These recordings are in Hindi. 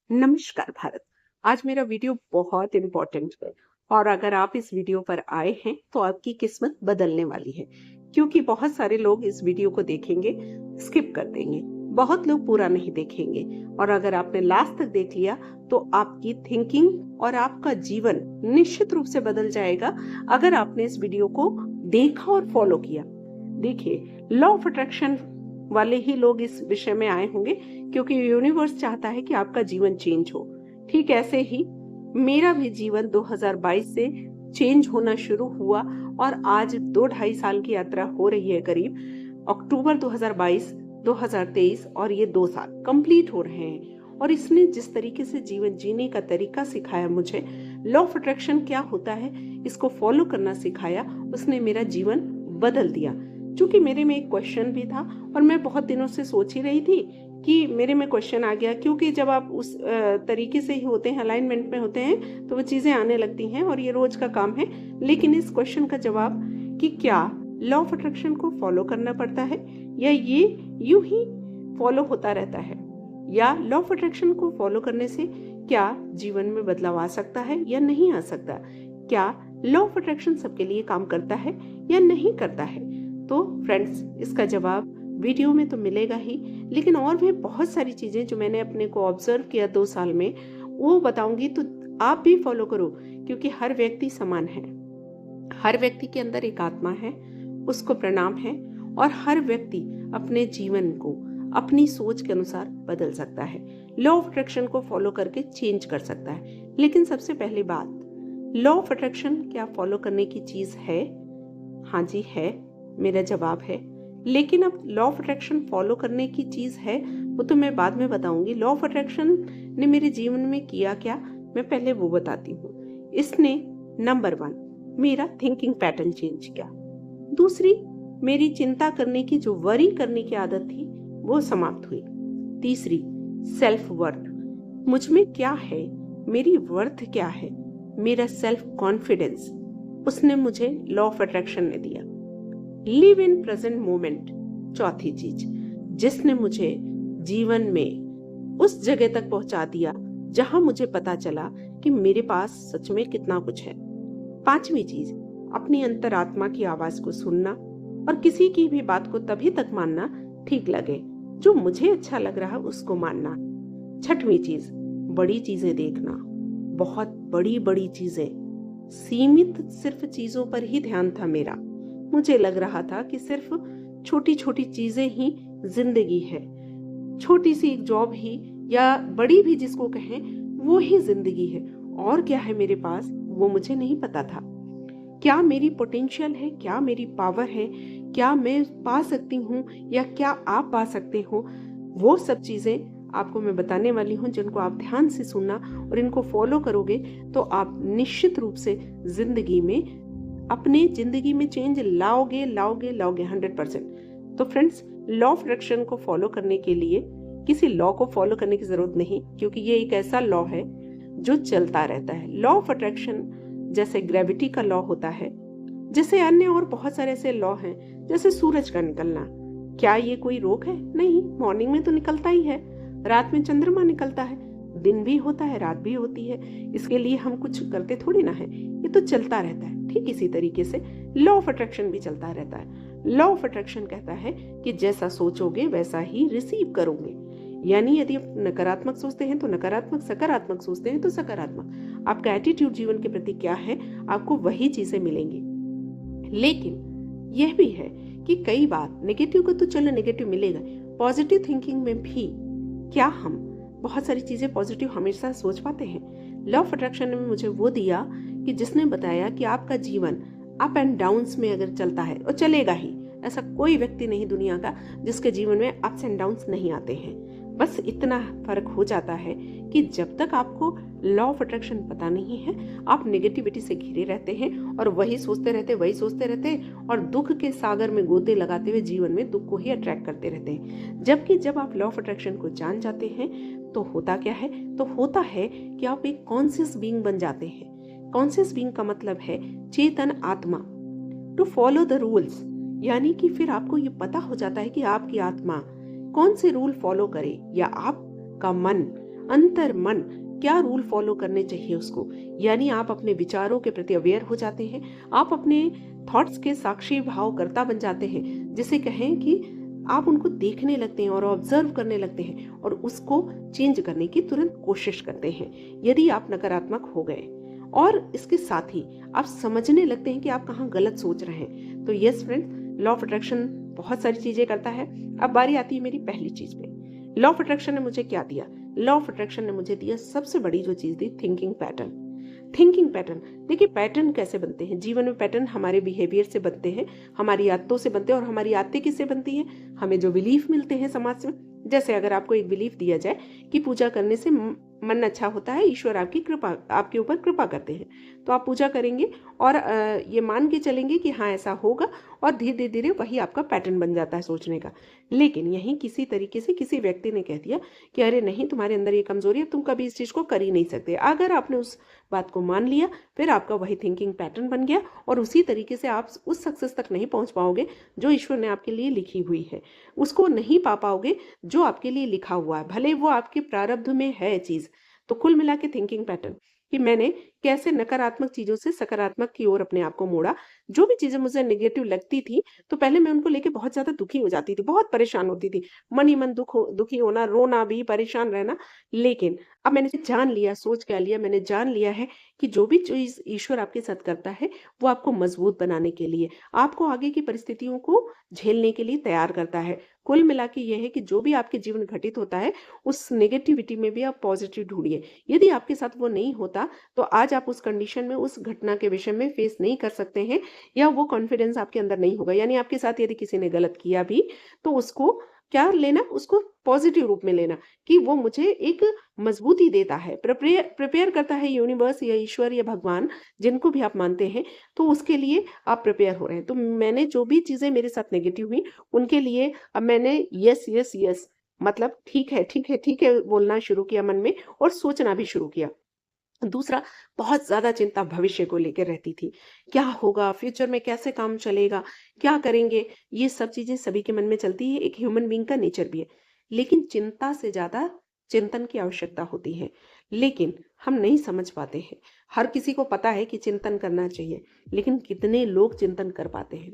नमस्कार भारत। आज मेरा वीडियो बहुत इम्पोर्टेंट है और अगर आप इस वीडियो पर आए हैं तो आपकी किस्मत बदलने वाली है, क्योंकि बहुत सारे लोग इस वीडियो को देखेंगे, स्किप कर देंगे, बहुत लोग पूरा नहीं देखेंगे और अगर आपने लास्ट तक देख लिया तो आपकी थिंकिंग और आपका जीवन निश्चित रूप से बदल जाएगा अगर आपने इस वीडियो को देखा और फॉलो किया। देखिए, लॉ ऑफ अट्रैक्शन वाले ही लोग इस विषय में आए होंगे क्योंकि यूनिवर्स चाहता है कि आपका जीवन चेंज हो। ठीक ऐसे ही मेरा भी जीवन 2022 से चेंज होना शुरू हुआ और आज 2-2.5 साल की यात्रा हो रही है। करीब अक्टूबर 2022, 2023 और ये 2 साल कंप्लीट हो रहे हैं और इसने जिस तरीके से जीवन जीने का तरीका सिखाया मुझे, लॉ ऑफ अट्रैक्शन क्या होता है इसको फॉलो करना सिखाया, उसने मेरा जीवन बदल दिया। क्योंकि मेरे में एक क्वेश्चन भी था और मैं बहुत दिनों से सोच ही रही थी कि मेरे में क्वेश्चन आ गया, क्योंकि जब आप उस तरीके से ही होते हैं, अलाइनमेंट में होते हैं, तो वो चीज़ें आने लगती हैं और ये रोज का काम है। लेकिन इस क्वेश्चन का जवाब कि क्या लॉ ऑफ अट्रैक्शन को फॉलो करना पड़ता है या ये यूं ही फॉलो होता रहता है, या लॉ ऑफ अट्रैक्शन को फॉलो करने से क्या जीवन में बदलाव आ सकता है या नहीं आ सकता, क्या लॉ ऑफ अट्रैक्शन सबके लिए काम करता है या नहीं करता है। तो फ्रेंड्स, इसका जवाब वीडियो में तो मिलेगा ही, लेकिन और भी बहुत सारी चीजें जो मैंने अपने को ऑब्जर्व किया 2 साल में वो बताऊंगी, तो आप भी फॉलो करो। क्योंकि हर व्यक्ति समान है, हर व्यक्ति के अंदर एक आत्मा है, उसको प्रणाम है और हर व्यक्ति अपने जीवन को अपनी सोच के अनुसार बदल सकता है, लॉ ऑफ अट्रैक्शन को फॉलो करके चेंज कर सकता है। लेकिन सबसे पहली बात, लॉ ऑफ अट्रैक्शन क्या फॉलो करने की चीज है? हाँ जी है, मेरा जवाब है। लेकिन अब लॉ ऑफ अट्रैक्शन फॉलो करने की चीज है वो तो मैं बाद में बताऊंगी। लॉ ऑफ अट्रैक्शन ने मेरे जीवन में किया क्या, मैं पहले वो बताती हूँ। इसने नंबर 1 मेरा थिंकिंग पैटर्न चेंज किया। दूसरी, मेरी चिंता करने की, जो वरी करने की आदत थी, वो समाप्त हुई। तीसरी, सेल्फ वर्थ, मुझ में क्या है, मेरी वर्थ क्या है, मेरा सेल्फ कॉन्फिडेंस, उसने मुझे लॉ ऑफ अट्रैक्शन ने दिया। लिव इन प्रेजेंट मोमेंट, चौथी चीज जिसने मुझे जीवन में उस जगह तक पहुंचा दिया जहां मुझे पता चला कि मेरे पास सच में कितना कुछ है। पांचवी चीज, अपनी अंतरात्मा की आवाज को सुनना और किसी की भी बात को तभी तक मानना ठीक लगे, जो मुझे अच्छा लग रहा उसको मानना। छठवीं चीज, बड़ी चीजें देखना, बहुत बड़ी बड़ी चीजें, सीमित सिर्फ चीजों पर ही ध्यान था मेरा। मुझे लग रहा था कि सिर्फ छोटी छोटी चीजें ही जिंदगी है, छोटी सी एक जॉब ही या बड़ी भी जिसको कहें वो ही जिंदगी है, और क्या है मेरे पास वो मुझे नहीं पता था। क्या मेरी पोटेंशियल है, क्या मेरी पावर है, क्या मैं पा सकती हूँ या क्या आप पा सकते हो, वो सब चीजें आपको मैं बताने वाली हूँ, जिनको आप ध्यान से सुनना और इनको फॉलो करोगे तो आप निश्चित रूप से जिंदगी में, अपने जिंदगी में चेंज लाओगे 100%। तो फ्रेंड्स, लॉ ऑफ अट्रैक्शन को फॉलो करने के लिए किसी लॉ को फॉलो करने की जरूरत नहीं, क्योंकि ये एक ऐसा लॉ है जो चलता रहता है। लॉ ऑफ अट्रैक्शन जैसे ग्रेविटी का लॉ होता है, जैसे अन्य और बहुत सारे ऐसे लॉ हैं, जैसे सूरज का निकलना, क्या ये कोई रोक है? नहीं, मॉर्निंग में तो निकलता ही है, रात में चंद्रमा निकलता है, दिन भी होता है, रात भी होती है, इसके लिए हम कुछ करते थोड़ी ना है, ये तो चलता रहता है। ठीक इसी तरीके से लॉ ऑफ अट्रैक्शन भी चलता रहता है। लॉ ऑफ अट्रैक्शन कहता है कि जैसा सोचोगे वैसा ही रिसीव करोगे, यानी यदि आप नकारात्मक सोचते हैं तो नकारात्मक, सकारात्मक सोचते हैं तो सकारात्मक। आपका एटीट्यूड जीवन के प्रति क्या है, आपको वही चीजें मिलेंगी। लेकिन यह भी है कि कई बार नेगेटिव को तो चलो नेगेटिव मिलेगा, पॉजिटिव थिंकिंग में भी क्या हम बहुत सारी चीजें पॉजिटिव हमेशा सोच पाते हैं। लॉ ऑफ अट्रैक्शन ने मुझे वो दिया कि जिसने बताया कि आपका जीवन अप एंड डाउन्स में अगर चलता है, और चलेगा ही, ऐसा कोई व्यक्ति नहीं दुनिया का जिसके जीवन में अप्स एंड डाउन्स नहीं आते हैं। बस इतना फर्क हो जाता है कि जब तक आपको लॉ ऑफ अट्रैक्शन पता नहीं है, आप नेगेटिविटी से घिरे रहते हैं और वही सोचते रहते और दुख के सागर में गोते लगाते हुए जीवन में दुख को ही अट्रैक्ट करते रहते हैं। जबकि जब आप लॉ ऑफ अट्रैक्शन को जान जाते हैं तो होता क्या है, तो होता है कि आप एक कॉन्शियस बीइंग बन जाते हैं। कॉन्शियस बीइंग का मतलब है चेतन आत्मा। टू फॉलो द रूल्स, यानी कि फिर आपको ये पता हो जाता है कि आपकी आत्मा कौन से रूल फॉलो करे, या आपका मन अंतर मन क्या रूल फॉलो करने चाहिए उसको, यानी आप अपने विचारों के प्रति अवेयर हो जाते हैं, आप अपने थॉट्स के साक्षी भावकर्ता बन जाते हैं, जिसे कहें कि आप उनको देखने लगते हैं और ऑब्जर्व करने लगते हैं और उसको चेंज करने की तुरंत कोशिश करते हैं यदि आप नकारात्मक हो गए। और इसके साथ ही आप समझने लगते हैं कि आप कहाँ गलत सोच रहे हैं। तो yes friends, law of attraction बहुत सारी चीजें करता है। अब बारी आती है मेरी पहली चीज पे। लॉ ऑफ अट्रैक्शन ने मुझे क्या दिया? लॉ ऑफ अट्रैक्शन ने मुझे दिया सबसे बड़ी जो चीज दी, थिंकिंग पैटर्न। थिंकिंग पैटर्न, देखिए पैटर्न कैसे बनते हैं जीवन में? पैटर्न हमारे बिहेवियर से बनते हैं, हमारी आदतों से बनते हैं। और हमारी आदतें किससे बनती हैं? हमें जो बिलीफ मिलते हैं समाज में। जैसे अगर आपको एक बिलीफ दिया जाए कि पूजा करने से मन अच्छा होता है, ईश्वर आपकी कृपा, आपके ऊपर कृपा करते हैं, तो आप पूजा करेंगे और ये मान के चलेंगे कि हाँ ऐसा होगा, और धीरे धीरे वही आपका पैटर्न बन जाता है सोचने का। लेकिन यहीं किसी तरीके से किसी व्यक्ति ने कह दिया कि अरे नहीं, तुम्हारे अंदर ये कमजोरी है, तुम कभी इस चीज को कर ही नहीं सकते। अगर आपने उस बात को मान लिया, फिर आपका वही थिंकिंग पैटर्न बन गया और उसी तरीके से आप उस सक्सेस तक नहीं पहुंच पाओगे जो ईश्वर ने आपके लिए लिखी हुई है। उसको नहीं पा पाओगे जो आपके लिए लिखा हुआ है, भले वो आपके प्रारब्ध में है चीज। तो कुल मिला के थिंकिंग पैटर्न कि मैंने कैसे नकारात्मक चीजों से सकारात्मक की ओर अपने आप को मोड़ा। जो भी चीजें मुझे नेगेटिव लगती थी तो पहले मैं उनको लेके बहुत ज्यादा दुखी हो जाती थी, बहुत परेशान होती थी, मन ही मन दुखी होना, रोना भी, परेशान रहना। लेकिन अब मैंने जान लिया, सोच क्या लिया, मैंने जान लिया है कि जो भी चीज ईश्वर आपके साथ करता है वो आपको मजबूत बनाने के लिए, आपको आगे की परिस्थितियों को झेलने के लिए तैयार करता है। कुल मिला के यह है कि जो भी आपके जीवन घटित होता है उस नेगेटिविटी में भी आप पॉजिटिव ढूंढिए। यदि आपके साथ वो नहीं होता तो आज आप उस कंडीशन में, उस घटना के विषय में फेस नहीं कर सकते हैं, या वो कॉन्फिडेंस आपके अंदर नहीं होगा। यानी आपके साथ यदि किसी ने गलत किया भी तो उसको क्या लेना, उसको पॉजिटिव रूप में लेना कि वो मुझे एक मजबूती देता है, प्रिपेयर करता है यूनिवर्स या ईश्वर या भगवान, जिनको भी आप मानते हैं, तो उसके लिए आप प्रिपेयर हो रहे हैं। तो मैंने जो भी चीजें मेरे साथ नेगेटिव हुई उनके लिए अब मैंने यस यस यस, मतलब ठीक है ठीक है ठीक है बोलना शुरू किया मन में और सोचना भी शुरू किया। दूसरा, बहुत ज्यादा चिंता भविष्य को लेकर रहती थी, क्या होगा फ्यूचर में, कैसे काम चलेगा, क्या करेंगे, ये सब चीजें सभी के मन में चलती है, एक ह्यूमन बीइंग का नेचर भी है। लेकिन चिंता से ज्यादा चिंतन की आवश्यकता होती है, लेकिन हम नहीं समझ पाते हैं। हर किसी को पता है कि चिंतन करना चाहिए, लेकिन कितने लोग चिंतन कर पाते हैं?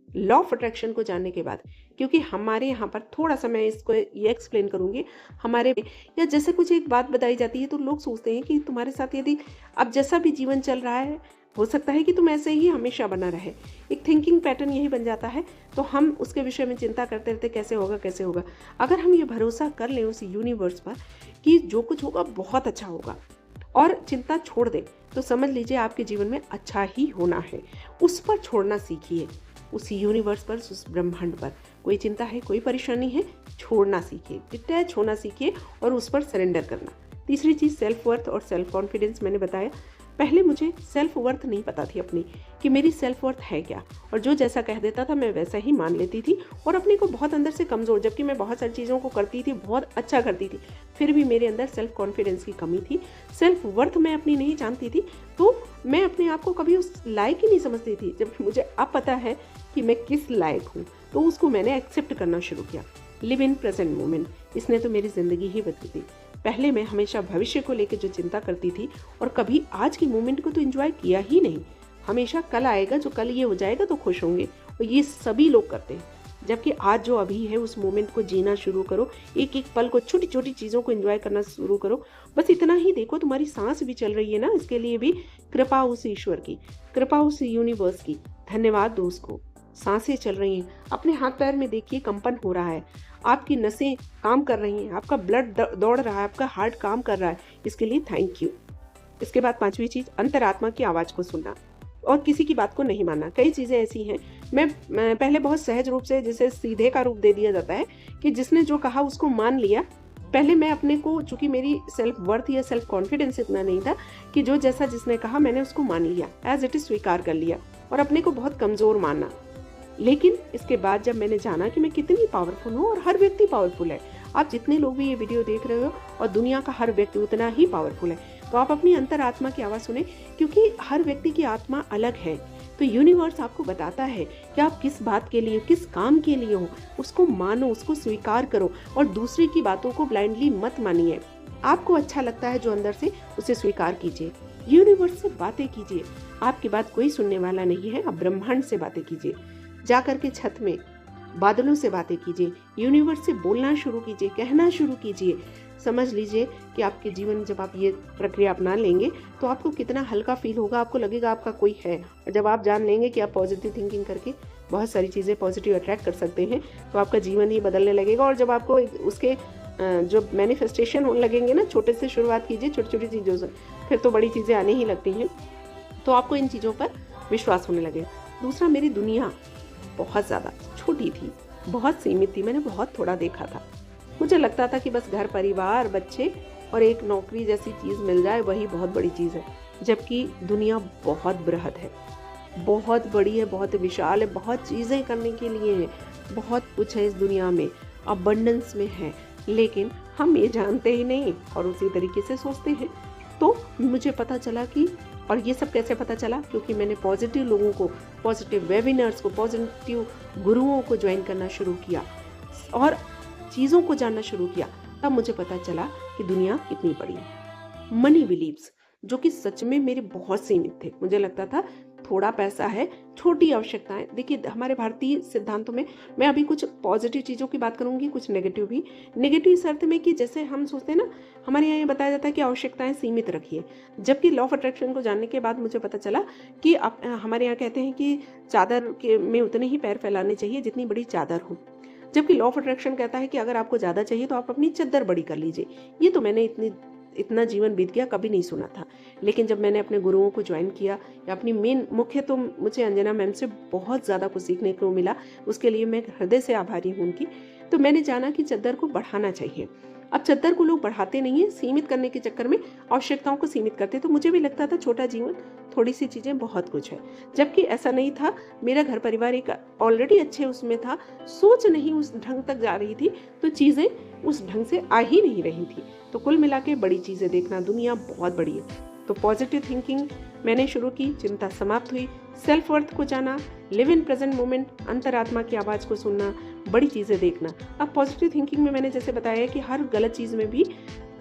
लॉ ऑफ अट्रैक्शन को जानने के बाद, क्योंकि हमारे यहाँ पर थोड़ा सा मैं इसको ये एक्सप्लेन करूंगी, हमारे या जैसे कुछ एक बात बताई जाती है तो लोग सोचते हैं कि तुम्हारे साथ यदि अब जैसा भी जीवन चल रहा है हो सकता है कि तुम ऐसे ही हमेशा बना रहे। एक थिंकिंग पैटर्न यही बन जाता है, तो हम उसके विषय में चिंता करते रहते कैसे होगा कैसे होगा। अगर हम ये भरोसा कर लें उस यूनिवर्स पर कि जो कुछ होगा बहुत अच्छा होगा और चिंता छोड़ दें, तो समझ लीजिए आपके जीवन में अच्छा ही होना है। उस पर छोड़ना सीखिए, उस यूनिवर्स पर, उस ब्रह्मांड पर। कोई चिंता है, कोई परेशानी है, छोड़ना सीखिए, डिटैच होना सीखिए और उस पर सरेंडर करना। तीसरी चीज सेल्फ वर्थ और सेल्फ कॉन्फिडेंस मैंने बताया। पहले मुझे सेल्फ वर्थ नहीं पता थी अपनी, कि मेरी सेल्फ वर्थ है क्या, और जो जैसा कह देता था मैं वैसा ही मान लेती थी और अपने को बहुत अंदर से कमज़ोर, जबकि मैं बहुत सारी चीज़ों को करती थी, बहुत अच्छा करती थी, फिर भी मेरे अंदर सेल्फ कॉन्फिडेंस की कमी थी। सेल्फ वर्थ मैं अपनी नहीं जानती थी, तो मैं अपने आप को कभी उस लायक ही नहीं समझती थी। जब मुझे अब पता है कि मैं किस लायक हूँ तो उसको मैंने एक्सेप्ट करना शुरू किया। लिव इन प्रेजेंट मोमेंट, इसने तो मेरी ज़िंदगी ही बदल दी। पहले मैं हमेशा भविष्य को लेकर जो चिंता करती थी और कभी आज के मोमेंट को तो एंजॉय किया ही नहीं। हमेशा कल आएगा, जो कल ये हो जाएगा तो खुश होंगे, और ये सभी लोग करते हैं। जबकि आज जो अभी है उस मोमेंट को जीना शुरू करो, एक एक पल को, छोटी छोटी चीज़ों को एंजॉय करना शुरू करो। बस इतना ही देखो, तुम्हारी सांस भी चल रही है ना, इसके लिए भी कृपा उस ईश्वर की, कृपा उस यूनिवर्स की, धन्यवाद दो उसको। सांसें चल रही हैं, अपने हाथ पैर में देखिए कंपन हो रहा है, आपकी नसें काम कर रही हैं, आपका ब्लड दौड़ रहा है, आपका हार्ट काम कर रहा है, इसके लिए थैंक यू। इसके बाद पांचवी चीज, अंतरात्मा की आवाज़ को सुनना और किसी की बात को नहीं मानना। कई चीज़ें ऐसी हैं, मैं पहले बहुत सहज रूप से, जिसे सीधे का रूप दे दिया जाता है कि जिसने जो कहा उसको मान लिया। पहले मैं अपने को, चूंकि मेरी सेल्फ वर्थ या सेल्फ कॉन्फिडेंस इतना नहीं था, कि जो जैसा जिसने कहा मैंने उसको मान लिया, एज इट इज स्वीकार कर लिया और अपने को बहुत कमज़ोर माना। लेकिन इसके बाद जब मैंने जाना कि मैं कितनी पावरफुल हूँ, और हर व्यक्ति पावरफुल है, आप जितने लोग भी ये वीडियो देख रहे हो और दुनिया का हर व्यक्ति उतना ही पावरफुल है, तो आप अपनी अंतरात्मा की आवाज़ सुने, क्योंकि हर व्यक्ति की आत्मा अलग है। तो यूनिवर्स आपको बताता है कि आप किस बात के लिए, किस काम के लिए हो, उसको मानो, उसको स्वीकार करो और दूसरे की बातों को ब्लाइंडली मत मानिए। आपको अच्छा लगता है जो अंदर से, उसे स्वीकार कीजिए। यूनिवर्स से बातें कीजिए। आपकी बात कोई सुनने वाला नहीं है, आप ब्रह्मांड से बातें कीजिए। जाकर के छत में बादलों से बातें कीजिए। यूनिवर्स से बोलना शुरू कीजिए, कहना शुरू कीजिए। समझ लीजिए कि आपके जीवन में जब आप ये प्रक्रिया अपना लेंगे तो आपको कितना हल्का फील होगा, आपको लगेगा आपका कोई है। और जब आप जान लेंगे कि आप पॉजिटिव थिंकिंग करके बहुत सारी चीज़ें पॉजिटिव अट्रैक्ट कर सकते हैं, तो आपका जीवन ही बदलने लगेगा। और जब आपको उसके जो मैनिफेस्टेशन होने लगेंगे ना, छोटे से शुरुआत कीजिए, छोटी छोटी चीज़ों से, फिर तो बड़ी चीज़ें आने ही लगती हैं। तो आपको इन चीज़ों पर विश्वास होने लगेगा। दूसरा, मेरी दुनिया बहुत ज़्यादा छोटी थी, बहुत सीमित थी, मैंने बहुत थोड़ा देखा था। मुझे लगता था कि बस घर परिवार, बच्चे और एक नौकरी जैसी चीज़ मिल जाए वही बहुत बड़ी चीज़ है। जबकि दुनिया बहुत बृहद है, बहुत बड़ी है, बहुत विशाल है, बहुत चीज़ें करने के लिए है, बहुत कुछ है इस दुनिया में, अबंडेंस में है। लेकिन हम ये जानते ही नहीं और उसी तरीके से सोचते हैं। तो मुझे पता चला कि, और ये सब कैसे पता चला, क्योंकि मैंने पॉजिटिव लोगों को, पॉजिटिव वेबिनार्स को, पॉजिटिव गुरुओं को ज्वाइन करना शुरू किया और चीज़ों को जानना शुरू किया। तब मुझे पता चला कि दुनिया कितनी बड़ी है। मनी बिलीव्स, जो कि सच में मेरे बहुत सीमित थे। मुझे लगता था थोड़ा पैसा है, छोटी आवश्यकताएं। देखिए, हमारे भारतीय सिद्धांतों में, मैं अभी कुछ पॉजिटिव चीज़ों की बात करूंगी, कुछ नेगेटिव भी। नेगेटिव इस अर्थ में कि जैसे हम सोचते हैं ना, हमारे यहाँ ये बताया जाता है कि आवश्यकताएं सीमित रखिए। जबकि लॉ ऑफ अट्रैक्शन को जानने के बाद मुझे पता चला कि हमारे यहाँ कहते हैं कि चादर के में उतने ही पैर फैलाने चाहिए जितनी बड़ी चादर हो। जबकि लॉ ऑफ अट्रैक्शन कहता है कि अगर आपको ज़्यादा चाहिए तो आप अपनी चद्दर बड़ी कर लीजिए। ये तो मैंने इतना जीवन बीत गया, कभी नहीं सुना था। लेकिन जब मैंने अपने गुरुओं को ज्वाइन किया, या अपनी मेन मुख्य, तो मुझे अंजना मैम से बहुत ज़्यादा कुछ सीखने को मिला। उसके लिए मैं हृदय से आभारी हूँ उनकी। तो मैंने जाना कि चद्दर को बढ़ाना चाहिए। अब चद्दर को लोग बढ़ाते नहीं है, सीमित करने के चक्कर में आवश्यकताओं को सीमित करते। तो मुझे भी लगता था छोटा जीवन, थोड़ी सी चीज़ें, बहुत कुछ है। जबकि ऐसा नहीं था। मेरा घर परिवार एक ऑलरेडी अच्छे उसमें था, सोच नहीं उस ढंग तक जा रही थी, तो चीज़ें उस ढंग से आ ही नहीं रही थी। तो कुल मिला के बड़ी चीज़ें देखना, दुनिया बहुत बड़ी है। तो पॉजिटिव थिंकिंग मैंने शुरू की, चिंता समाप्त हुई, सेल्फ वर्थ को जाना, लिव इन प्रेजेंट मोमेंट, अंतरात्मा की आवाज़ को सुनना, बड़ी चीज़ें देखना। अब पॉजिटिव थिंकिंग में मैंने जैसे बताया कि हर गलत चीज़ में भी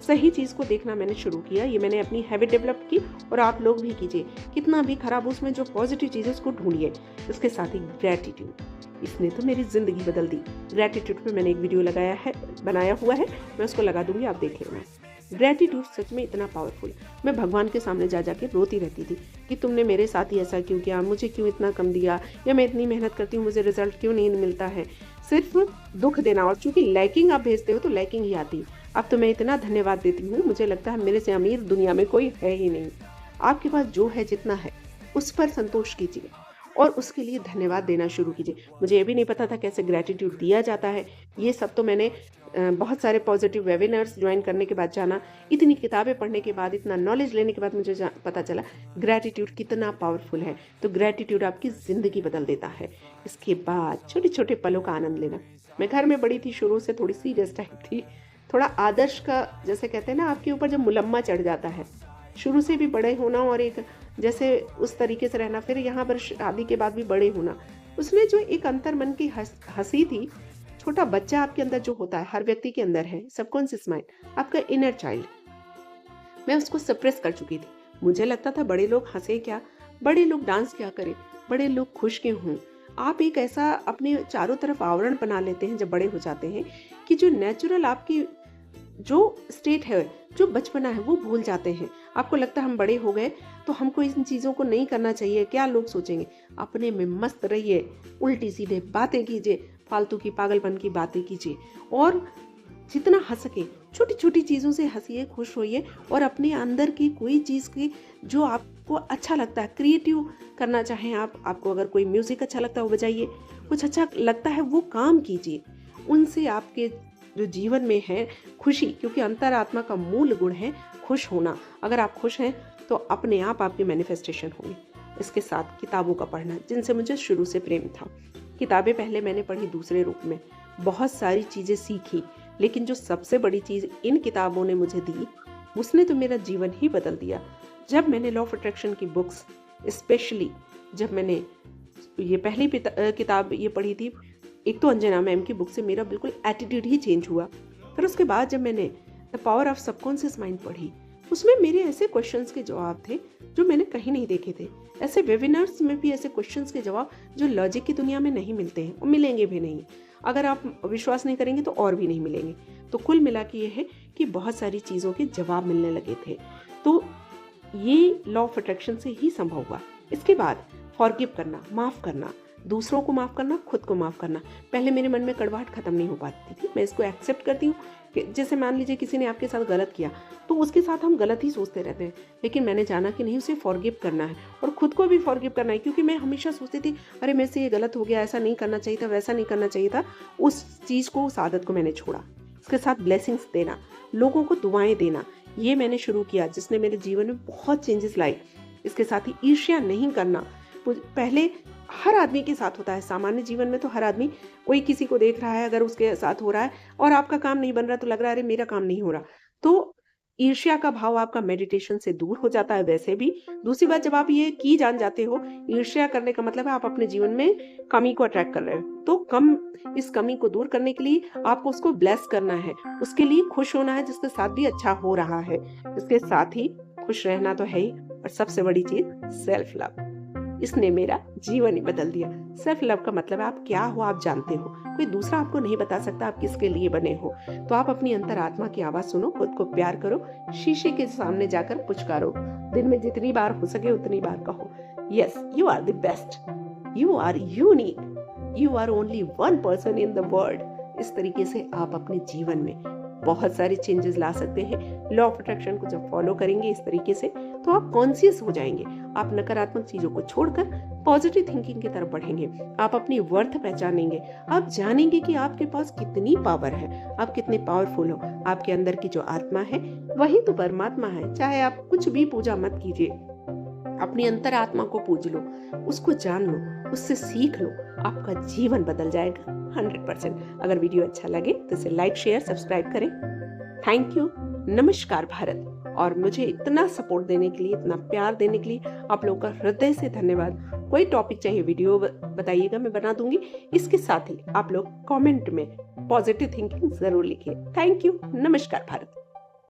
सही चीज़ को देखना मैंने शुरू किया। ये मैंने अपनी हैबिट डेवलप की, और आप लोग भी कीजिए। कितना भी खराब, उसमें जो पॉजिटिव चीज़ है उसको ढूंढिए। उसके साथ ही ग्रैटिट्यूड, इसने तो मेरी ज़िंदगी बदल दी। ग्रैटिट्यूड पे मैंने एक वीडियो बनाया हुआ है, मैं उसको लगा दूंगी, आप देख लेना। ग्रैटिट्यूड सच में इतना पावरफुल। मैं भगवान के सामने जा जाके रोती रहती थी कि तुमने मेरे साथ ही ऐसा क्यों किया, मुझे क्यों इतना कम दिया, या मैं इतनी मेहनत करती हूँ, मुझे रिजल्ट क्यों नहीं मिलता है। सिर्फ दुख देना, और चूंकि लाइकिंग आप भेजते हो तो लाइकिंग ही आती। अब तो मैं इतना धन्यवाद देती हूँ, मुझे लगता है मेरे से अमीर दुनिया में कोई है ही नहीं। आपके पास जो है, जितना है, उस पर संतोष कीजिए और उसके लिए धन्यवाद देना शुरू कीजिए। मुझे ये भी नहीं पता था कैसे ग्रैटिट्यूड दिया जाता है। ये सब तो मैंने बहुत सारे पॉजिटिव वेबिनार्स ज्वाइन करने के बाद जाना। इतनी किताबें पढ़ने के बाद, इतना नॉलेज लेने के बाद मुझे पता चला ग्रैटिट्यूड कितना पावरफुल है। तो ग्रैटिट्यूड आपकी ज़िंदगी बदल देता है। इसके बाद छोटे छोटे पलों का आनंद लेना। मैं घर में बड़ी थी, शुरू से थोड़ी सीरियस टाइप थी, थोड़ा आदर्श का, जैसे कहते हैं ना, आपके ऊपर जब मुलम्मा चढ़ जाता है, शुरू से भी बड़े होना और एक जैसे उस तरीके से रहना, फिर यहाँ पर शादी के बाद भी बड़े होना, उसमें जो एक अंतर मन की हंसी थी। छोटा बच्चा आपके अंदर जो होता है, हर व्यक्ति के अंदर है, सबकॉन्शियस माइंड, आपका इनर चाइल्ड, मैं उसको सप्रेस कर चुकी थी। मुझे लगता था बड़े लोग हंसे क्या, बड़े लोग डांस क्या करें, बड़े लोग खुश क्यों हों। आप एक ऐसा अपने चारों तरफ आवरण बना लेते हैं जब बड़े हो जाते हैं कि जो नेचुरल आपकी जो स्टेट है, जो बचपना है, वो भूल जाते हैं। आपको लगता है हम बड़े हो गए तो हमको इन चीज़ों को नहीं करना चाहिए, क्या लोग सोचेंगे। अपने में मस्त रहिए, उल्टी सीधे बातें कीजिए, फालतू की पागलपन की बातें कीजिए, और जितना हंस सके छोटी छोटी चीज़ों से हंसिए, खुश होइए, और अपने अंदर की कोई चीज़ की जो आपको अच्छा लगता है, क्रिएटिव करना चाहें आपको अगर कोई म्यूज़िक अच्छा लगता है वो बजाइए, कुछ अच्छा लगता है वो काम कीजिए। उनसे आपके जो जीवन में है खुशी, क्योंकि अंतरात्मा का मूल गुण है खुश होना। अगर आप खुश हैं तो अपने आप आपके मैनिफेस्टेशन होंगे। इसके साथ किताबों का पढ़ना, जिनसे मुझे शुरू से प्रेम था। किताबें पहले मैंने पढ़ी दूसरे रूप में, बहुत सारी चीज़ें सीखी, लेकिन जो सबसे बड़ी चीज़ इन किताबों ने मुझे दी, उसने तो मेरा जीवन ही बदल दिया। जब मैंने लॉ ऑफ अट्रैक्शन की बुक्स, स्पेशली जब मैंने ये पहली किताब ये पढ़ी थी, एक तो अंजना मैम की बुक से मेरा बिल्कुल एटीट्यूड ही चेंज हुआ। फिर उसके बाद जब मैंने the power of subconscious mind पढ़ी, उसमें मेरे ऐसे क्वेश्चंस के जवाब थे जो मैंने कहीं नहीं देखे थे। ऐसे वेबिनार्स में भी ऐसे क्वेश्चंस के जवाब जो लॉजिक की दुनिया में नहीं मिलते हैं और मिलेंगे भी नहीं। अगर आप विश्वास नहीं करेंगे तो और भी नहीं मिलेंगे। तो कुल मिला के ये है कि बहुत सारी चीज़ों के जवाब मिलने लगे थे। तो ये लॉ ऑफ अट्रैक्शन से ही संभव हुआ। इसके बाद फॉरगिव करना, माफ़ करना, दूसरों को माफ़ करना, खुद को माफ़ करना। पहले मेरे मन में कड़वाहट खत्म नहीं हो पाती थी। मैं इसको एक्सेप्ट करती हूँ कि जैसे मान लीजिए किसी ने आपके साथ गलत किया तो उसके साथ हम गलत ही सोचते रहते हैं, लेकिन मैंने जाना कि नहीं, उसे फॉरगिव करना है और खुद को भी फॉरगिव करना है। क्योंकि मैं हमेशा सोचती थी अरे मेरे से ये गलत हो गया, ऐसा नहीं करना चाहिए था, वैसा नहीं करना चाहिए था। उस चीज़ को, उस आदत को मैंने छोड़ा। इसके साथ ब्लेसिंग्स देना, लोगों को दुआएं देना, ये मैंने शुरू किया जिसने मेरे जीवन में बहुत चेंजेस लाए। इसके साथ ही ईर्ष्या नहीं करना। पहले हर आदमी के साथ होता है, सामान्य जीवन में तो हर आदमी, कोई किसी को देख रहा है, अगर उसके साथ हो रहा है और आपका काम नहीं बन रहा तो लग रहा है अरे मेरा काम नहीं हो रहा, तो ईर्ष्या का भाव आपका मेडिटेशन से दूर हो जाता है वैसे भी। दूसरी बात, जब आप ये की जान जाते हो, ईर्ष्या करने का मतलब है आप अपने जीवन में कमी को अट्रैक्ट कर रहे हो। तो इस कमी को दूर करने के लिए आपको उसको ब्लेस करना है, उसके लिए खुश होना है जिसके साथ भी अच्छा हो रहा है। इसके साथ ही खुश रहना तो है ही, और सबसे बड़ी चीज सेल्फ लव। इसने मेरा जीवन ही बदल दिया। सेल्फ लव का मतलब है आप क्या हो आप जानते हो, कोई दूसरा आपको नहीं बता सकता आप किसके लिए बने हो। तो आप अपनी अंतरात्मा की आवाज सुनो, खुद को प्यार करो, शीशे के सामने जाकर पुचकारो, दिन में जितनी बार हो सके उतनी बार कहो, yes you are the best, you are unique, you are only one person in the world. इस तरीके से आप अपने जीवन में बहुत सारे चेंजेस ला सकते हैं। लॉ ऑफ अट्रैक्शन को जब फॉलो करेंगे इस तरीके से तो आप कॉन्शियस हो जाएंगे। आप नकारात्मक चीजों को छोड़कर पॉजिटिव थिंकिंग की तरफ बढ़ेंगे। आप अपनी वर्थ पहचानेंगे। आप जानेंगे कि आपके पास कितनी पावर है, आप कितने पावरफुल हो। आपके अंदर की जो आत्मा है वही तो परमात्मा है। चाहे आप कुछ भी पूजा मत कीजिए, अपनी अंतरात्मा को पूज लो, उसको जान लो, उससे सीख लो, आपका जीवन बदल जाएगा 100%। अगर वीडियो अच्छा लगे तो इसे लाइक, शेयर, सब्सक्राइब करें। Thank you. नमस्कार भारत। और मुझे इतना सपोर्ट देने के लिए, इतना प्यार देने के लिए आप लोगों का हृदय से धन्यवाद। कोई टॉपिक चाहिए वीडियो बताइएगा, मैं बना दूंगी। इसके साथ ही आप लोग कमेंट में पॉजिटिव थिंकिंग जरूर लिखिए। Thank you. नमस्कार भारत।